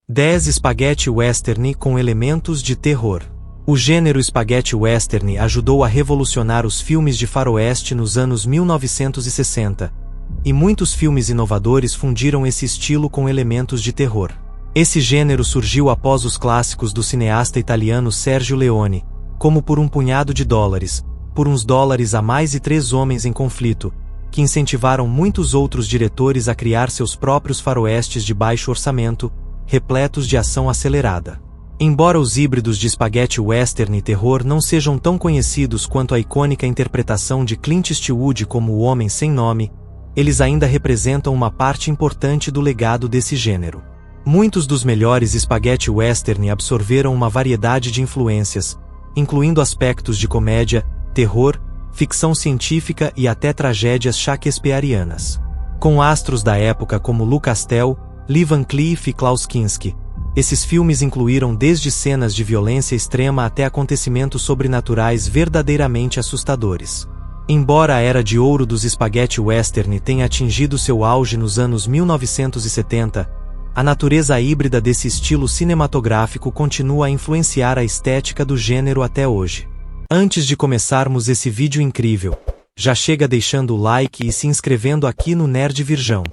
10 Spaghetti western com elementos de terror. O gênero spaghetti western ajudou a revolucionar os filmes de faroeste nos anos 1960, e muitos filmes inovadores fundiram esse estilo com elementos de terror. Esse gênero surgiu após os clássicos do cineasta italiano Sergio Leone, como Por um Punhado de Dólares, Por uns Dólares a Mais e Três Homens em Conflito, que incentivaram muitos outros diretores a criar seus próprios faroestes de baixo orçamento, repletos de ação acelerada. Embora os híbridos de spaghetti western e terror não sejam tão conhecidos quanto a icônica interpretação de Clint Eastwood como O Homem Sem Nome, eles ainda representam uma parte importante do legado desse gênero. Muitos dos melhores spaghetti western absorveram uma variedade de influências, incluindo aspectos de comédia, terror, ficção científica e até tragédias shakespearianas. Com astros da época como Lou Castel, Lee Van Cleef e Klaus Kinski, esses filmes incluíram desde cenas de violência extrema até acontecimentos sobrenaturais verdadeiramente assustadores. Embora a era de ouro dos spaghetti western tenha atingido seu auge nos anos 1970, a natureza híbrida desse estilo cinematográfico continua a influenciar a estética do gênero até hoje. Antes de começarmos esse vídeo incrível, já chega deixando o like e se inscrevendo aqui no Nerd Virgão.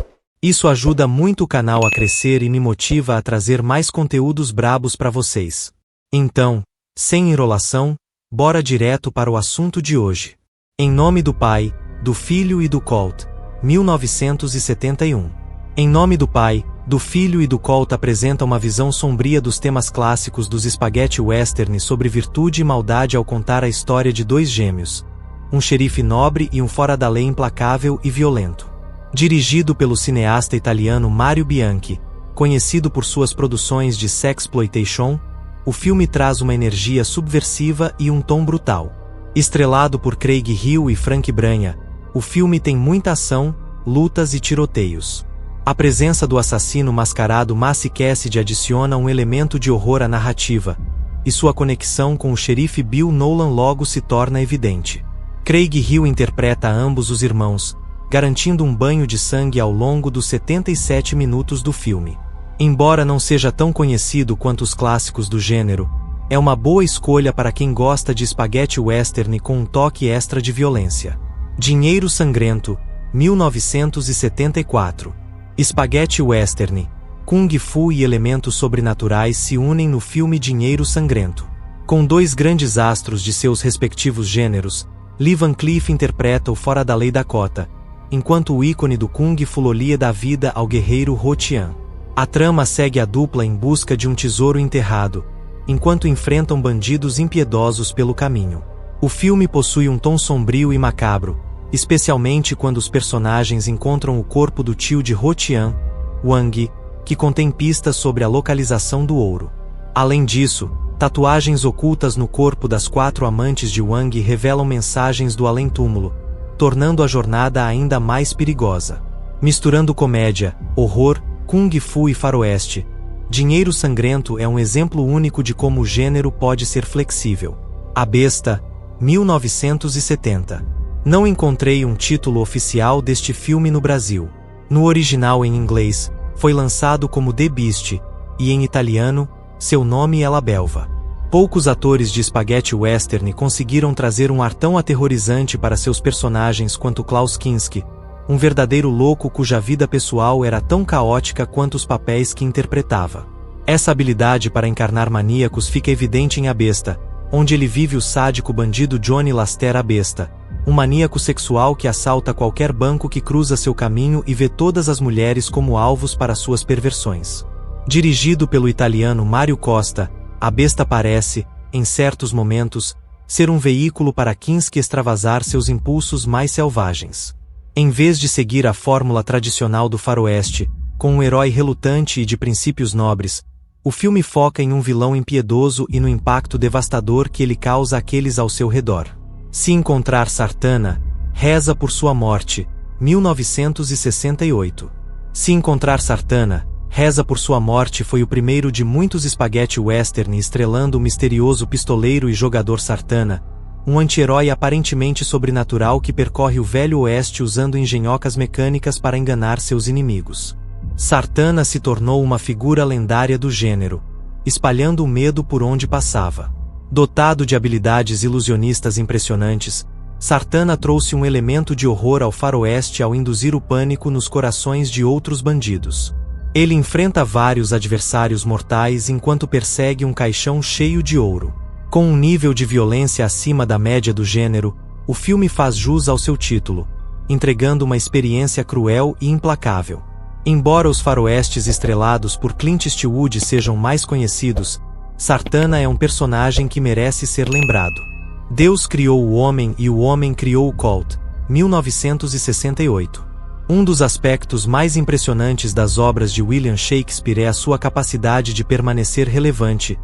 Isso ajuda muito o canal a crescer e me motiva a trazer mais conteúdos brabos para vocês. Então, sem enrolação, bora direto para o assunto de hoje. Em Nome do Pai, do Filho e do Colt, 1971. Em Nome do Pai, do Filho e do Colt apresenta uma visão sombria dos temas clássicos dos spaghetti western sobre virtude e maldade ao contar a história de dois gêmeos, um xerife nobre e um fora-da-lei implacável e violento. Dirigido pelo cineasta italiano Mario Bianchi, conhecido por suas produções de sexploitation, o filme traz uma energia subversiva e um tom brutal. Estrelado por Craig Hill e Frank Bragna, o filme tem muita ação, lutas e tiroteios. A presença do assassino mascarado Massey Cassidy adiciona um elemento de horror à narrativa, e sua conexão com o xerife Bill Nolan logo se torna evidente. Craig Hill interpreta ambos os irmãos, garantindo um banho de sangue ao longo dos 77 minutos do filme. Embora não seja tão conhecido quanto os clássicos do gênero, é uma boa escolha para quem gosta de spaghetti western com um toque extra de violência. Dinheiro Sangrento, 1974. Spaghetti western, kung fu e elementos sobrenaturais se unem no filme Dinheiro Sangrento. Com dois grandes astros de seus respectivos gêneros, Lee Van Cleef interpreta o fora-da-lei Dakota, enquanto o ícone do Kung Fu Lee dá vida ao guerreiro Ho Tian. A trama segue a dupla em busca de um tesouro enterrado, enquanto enfrentam bandidos impiedosos pelo caminho. O filme possui um tom sombrio e macabro, especialmente quando os personagens encontram o corpo do tio de Ho Tian, Wang, que contém pistas sobre a localização do ouro. Além disso, tatuagens ocultas no corpo das 4 amantes de Wang revelam mensagens do além-túmulo, tornando a jornada ainda mais perigosa. Misturando comédia, horror, kung fu e faroeste, Dinheiro Sangrento é um exemplo único de como o gênero pode ser flexível. A Besta, 1970. Não encontrei um título oficial deste filme no Brasil. No original em inglês, foi lançado como The Beast, e em italiano, seu nome é La Belva. Poucos atores de spaghetti western conseguiram trazer um ar tão aterrorizante para seus personagens quanto Klaus Kinski, um verdadeiro louco cuja vida pessoal era tão caótica quanto os papéis que interpretava. Essa habilidade para encarnar maníacos fica evidente em A Besta, onde ele vive o sádico bandido Johnny Laster a Besta, um maníaco sexual que assalta qualquer banco que cruza seu caminho e vê todas as mulheres como alvos para suas perversões. Dirigido pelo italiano Mario Costa, A Besta parece, em certos momentos, ser um veículo para Kinski extravasar seus impulsos mais selvagens. Em vez de seguir a fórmula tradicional do faroeste, com um herói relutante e de princípios nobres, o filme foca em um vilão impiedoso e no impacto devastador que ele causa àqueles ao seu redor. Se encontrar Sartana, reza por sua morte, 1968. Se encontrar Sartana, reza por sua morte foi o primeiro de muitos spaghetti western estrelando o misterioso pistoleiro e jogador Sartana, um anti-herói aparentemente sobrenatural que percorre o Velho Oeste usando engenhocas mecânicas para enganar seus inimigos. Sartana se tornou uma figura lendária do gênero, espalhando o medo por onde passava. Dotado de habilidades ilusionistas impressionantes, Sartana trouxe um elemento de horror ao faroeste ao induzir o pânico nos corações de outros bandidos. Ele enfrenta vários adversários mortais enquanto persegue um caixão cheio de ouro. Com um nível de violência acima da média do gênero, o filme faz jus ao seu título, entregando uma experiência cruel e implacável. Embora os faroestes estrelados por Clint Eastwood sejam mais conhecidos, Sartana é um personagem que merece ser lembrado. Deus criou o homem e o homem criou o Colt, 1968. Um dos aspectos mais impressionantes das obras de William Shakespeare é a sua capacidade de permanecer relevante,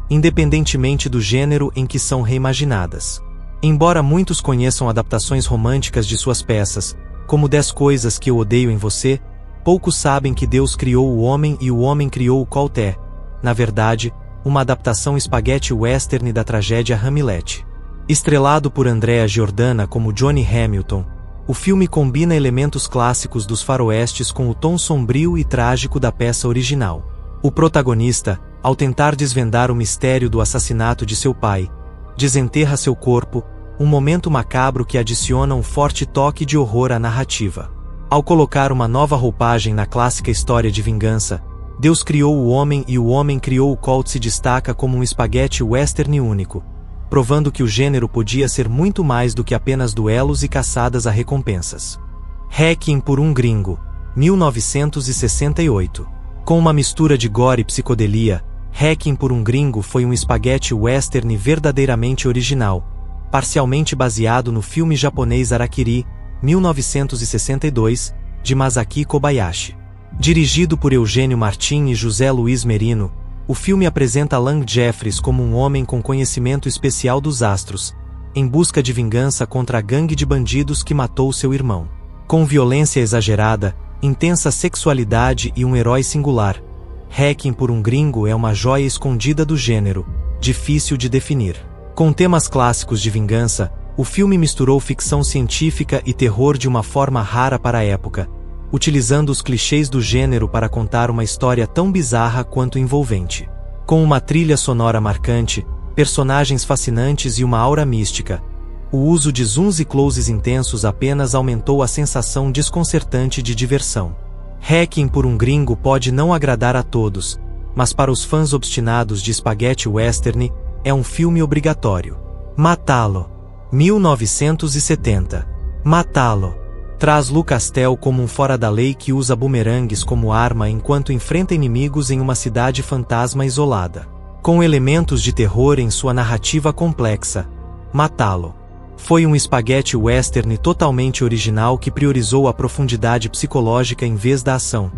independentemente do gênero em que são reimaginadas. Embora muitos conheçam adaptações românticas de suas peças, como 10 Coisas que Eu Odeio em Você, poucos sabem que Deus criou o homem e o homem criou o Colt é, na verdade, uma adaptação spaghetti western da tragédia Hamlet. Estrelado por Andrea Giordana como Johnny Hamilton, o filme combina elementos clássicos dos faroestes com o tom sombrio e trágico da peça original. O protagonista, ao tentar desvendar o mistério do assassinato de seu pai, desenterra seu corpo, um momento macabro que adiciona um forte toque de horror à narrativa. Ao colocar uma nova roupagem na clássica história de vingança, Deus criou o homem e o homem criou o Colt se destaca como um spaghetti western único, provando que o gênero podia ser muito mais do que apenas duelos e caçadas a recompensas. Requiem por um Gringo, 1968. Com uma mistura de gore e psicodelia, Requiem por um Gringo foi um spaghetti western verdadeiramente original, parcialmente baseado no filme japonês Harakiri, 1962, de Masaki Kobayashi. Dirigido por Eugênio Martim e José Luiz Merino, o filme apresenta Lang Jeffries como um homem com conhecimento especial dos astros, em busca de vingança contra a gangue de bandidos que matou seu irmão. Com violência exagerada, intensa sexualidade e um herói singular, Requiem por um Gringo é uma joia escondida do gênero, difícil de definir. Com temas clássicos de vingança, o filme misturou ficção científica e terror de uma forma rara para a época, utilizando os clichês do gênero para contar uma história tão bizarra quanto envolvente. Com uma trilha sonora marcante, personagens fascinantes e uma aura mística, o uso de zooms e closes intensos apenas aumentou a sensação desconcertante de diversão. Requiem por um Gringo pode não agradar a todos, mas para os fãs obstinados de spaghetti western, é um filme obrigatório. Matá-lo, 1970. Matá-lo traz Lou Castel como um fora-da-lei que usa bumerangues como arma enquanto enfrenta inimigos em uma cidade fantasma isolada. Com elementos de terror em sua narrativa complexa, Matá-lo foi um spaghetti western totalmente original que priorizou a profundidade psicológica em vez da ação,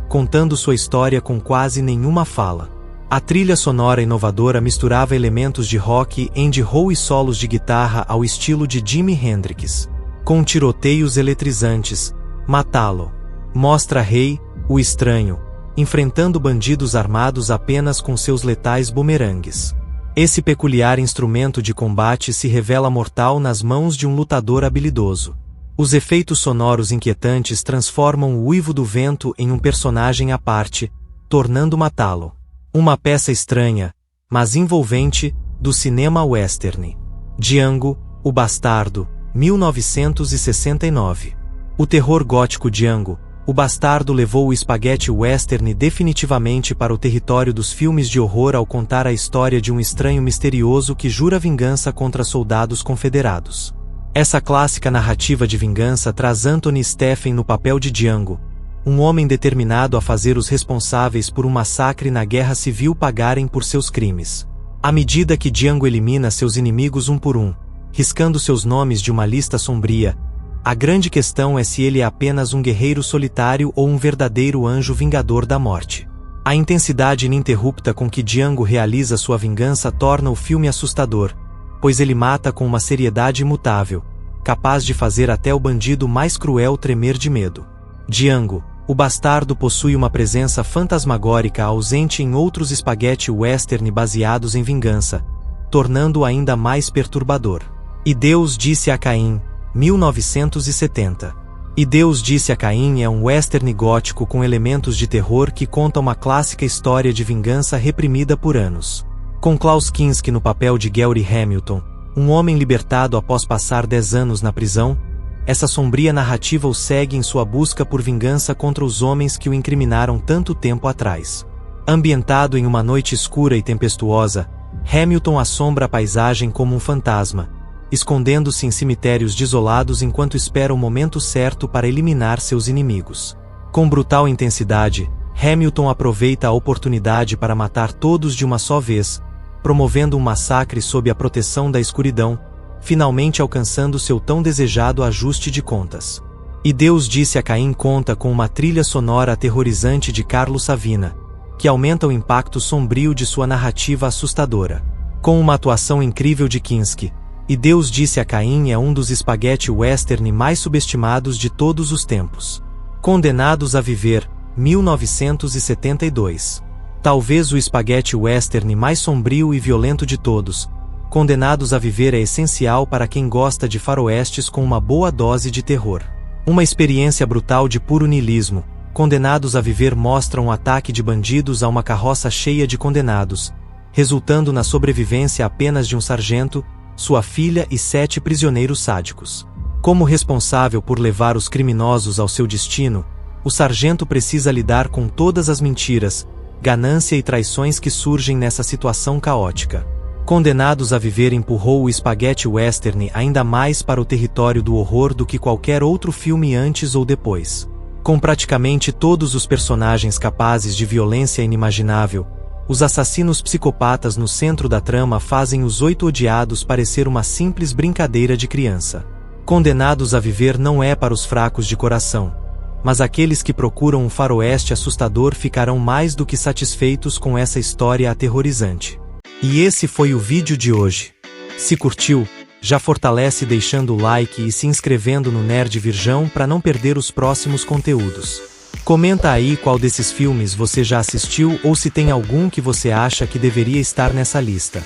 contando sua história com quase nenhuma fala. A trilha sonora inovadora misturava elementos de rock, indie roll e solos de guitarra ao estilo de Jimi Hendrix. Com tiroteios eletrizantes, Matá-lo mostra Rei, o estranho, enfrentando bandidos armados apenas com seus letais bumerangues. Esse peculiar instrumento de combate se revela mortal nas mãos de um lutador habilidoso. Os efeitos sonoros inquietantes transformam o uivo do vento em um personagem à parte, tornando Matá-lo uma peça estranha, mas envolvente, do cinema western. Django, o Bastardo, 1969. O terror gótico Django, o Bastardo levou o spaghetti western definitivamente para o território dos filmes de horror ao contar a história de um estranho misterioso que jura vingança contra soldados confederados. Essa clássica narrativa de vingança traz Anthony Stephen no papel de Django, um homem determinado a fazer os responsáveis por um massacre na guerra civil pagarem por seus crimes. À medida que Django elimina seus inimigos um por um, riscando seus nomes de uma lista sombria, a grande questão é se ele é apenas um guerreiro solitário ou um verdadeiro anjo vingador da morte. A intensidade ininterrupta com que Django realiza sua vingança torna o filme assustador, pois ele mata com uma seriedade imutável, capaz de fazer até o bandido mais cruel tremer de medo. Django, o Bastardo possui uma presença fantasmagórica ausente em outros spaghetti western baseados em vingança, tornando-o ainda mais perturbador. E Deus disse a Caim, 1970. E Deus Disse a Caim é um western gótico com elementos de terror que conta uma clássica história de vingança reprimida por anos. Com Klaus Kinski no papel de Gary Hamilton, um homem libertado após passar 10 anos na prisão, essa sombria narrativa o segue em sua busca por vingança contra os homens que o incriminaram tanto tempo atrás. Ambientado em uma noite escura e tempestuosa, Hamilton assombra a paisagem como um fantasma, escondendo-se em cemitérios desolados enquanto espera o momento certo para eliminar seus inimigos. Com brutal intensidade, Hamilton aproveita a oportunidade para matar todos de uma só vez, promovendo um massacre sob a proteção da escuridão, finalmente alcançando seu tão desejado ajuste de contas. E Deus Disse a Caim conta com uma trilha sonora aterrorizante de Carlos Savina, que aumenta o impacto sombrio de sua narrativa assustadora. Com uma atuação incrível de Kinski, E Deus Disse a Caim é um dos spaghetti western mais subestimados de todos os tempos. Condenados a Viver, 1972. Talvez o spaghetti western mais sombrio e violento de todos, Condenados a Viver é essencial para quem gosta de faroestes com uma boa dose de terror. Uma experiência brutal de puro niilismo, Condenados a Viver mostra um ataque de bandidos a uma carroça cheia de condenados, resultando na sobrevivência apenas de um sargento, sua filha e 7 prisioneiros sádicos. Como responsável por levar os criminosos ao seu destino, o sargento precisa lidar com todas as mentiras, ganância e traições que surgem nessa situação caótica. Condenados a Viver empurrou o spaghetti western ainda mais para o território do horror do que qualquer outro filme antes ou depois. Com praticamente todos os personagens capazes de violência inimaginável, os assassinos psicopatas no centro da trama fazem os 8 odiados parecer uma simples brincadeira de criança. Condenados a Viver não é para os fracos de coração, mas aqueles que procuram um faroeste assustador ficarão mais do que satisfeitos com essa história aterrorizante. E esse foi o vídeo de hoje. Se curtiu, já fortalece deixando o like e se inscrevendo no Nerd Virgão para não perder os próximos conteúdos. Comenta aí qual desses filmes você já assistiu ou se tem algum que você acha que deveria estar nessa lista.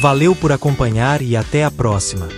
Valeu por acompanhar e até a próxima!